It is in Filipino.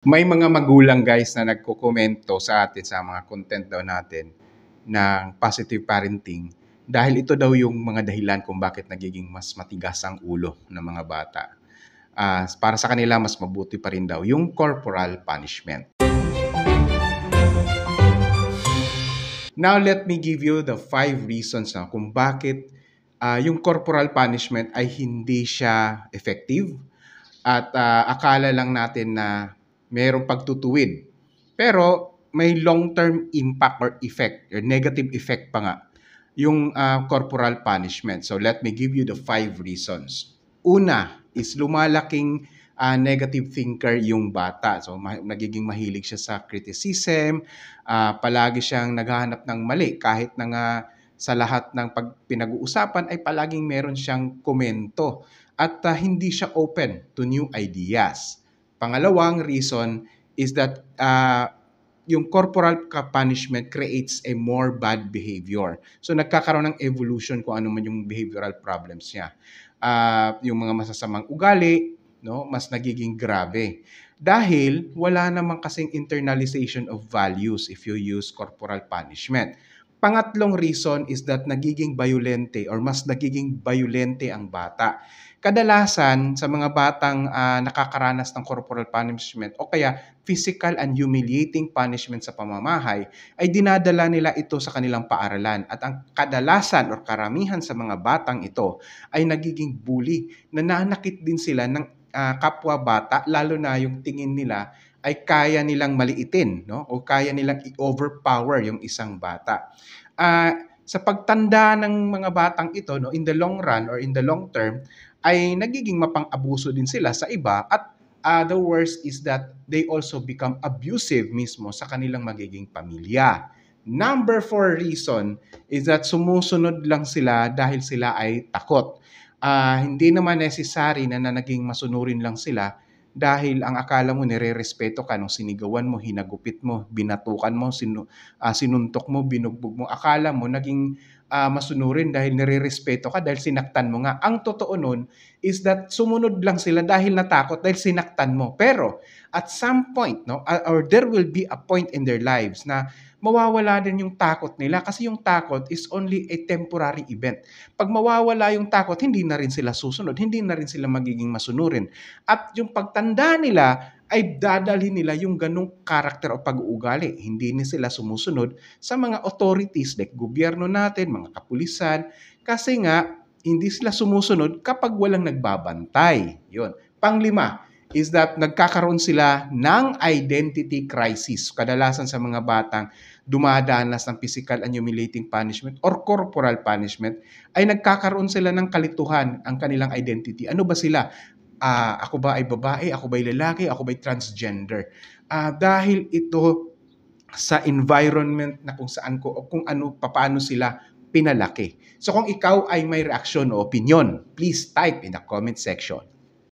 May mga magulang guys na nagkokomento sa atin sa mga content daw natin ng positive parenting dahil ito daw yung mga dahilan kung bakit nagiging mas matigas ang ulo ng mga bata. Para sa kanila, mas mabuti pa rin daw yung corporal punishment. Now, let me give you the 5 reasons na kung bakit yung corporal punishment ay hindi siya effective at akala lang natin na mayroong pagtutuwid. Pero may long-term impact or effect or negative effect pa nga yung corporal punishment. So let me give you the 5 reasons. Una is lumalaking negative thinker yung bata. So nagiging mahilig siya sa criticism, palagi siyang naghahanap ng mali kahit na nga sa lahat ng pinag-uusapan ay palaging meron siyang komento at hindi siya open to new ideas. Pangalawang reason is that yung corporal punishment creates a more bad behavior. So nagkakaroon ng evolution kung ano man yung behavioral problems niya. Yung mga masasamang ugali, no, mas nagiging grabe. Dahil wala naman kasing internalization of values if you use corporal punishment. Pangatlong reason is that nagiging violente or mas nagiging violente ang bata. Kadalasan sa mga batang nakakaranas ng corporal punishment o kaya physical and humiliating punishment sa pamamahay ay dinadala nila ito sa kanilang paaralan. At ang kadalasan o karamihan sa mga batang ito ay nagiging bully. Nananakit din sila ng kapwa bata, lalo na yung tingin nila ay kaya nilang maliitin, no? O kaya nilang i-overpower yung isang bata. Sa pagtanda ng mga batang ito, no, in the long run or in the long term, ay nagiging mapang-abuso din sila sa iba at the worst is that they also become abusive mismo sa kanilang magiging pamilya. Number 4 reason is that sumusunod lang sila dahil sila ay takot. Hindi naman necessary na naging masunurin lang sila dahil ang akala mo nire-respeto ka nung sinigawan mo, hinagupit mo, binatukan mo, sinuntok mo, binugbog mo. Akala mo naging masunurin dahil nire-respeto ka dahil sinaktan mo nga. Ang totoo nun is that sumunod lang sila dahil natakot dahil sinaktan mo. Pero at some point, no, or there will be a point in their lives na mawawala din yung takot nila kasi yung takot is only a temporary event. Pag mawawala yung takot, hindi na rin sila susunod, hindi na rin sila magiging masunurin. At yung pagtanda nila ay dadalhin nila yung ganong karakter o pag-uugali. Hindi na sila sumusunod sa mga authorities like gobyerno natin, mga kapulisan, kasi nga hindi sila sumusunod kapag walang nagbabantay. Yun. Panglima is that nagkakaroon sila ng identity crisis. Kadalasan sa mga batang dumadanas ng physical and humiliating punishment or corporal punishment ay nagkakaroon sila ng kalituhan ang kanilang identity. Ano ba sila? Ako ba ay babae? Ako ba ay lalaki? Ako ba ay transgender? Dahil ito sa environment na kung saan ko o kung ano, paano sila pinalaki. So kung ikaw ay may reaksyon o opinion, please type in the comment section.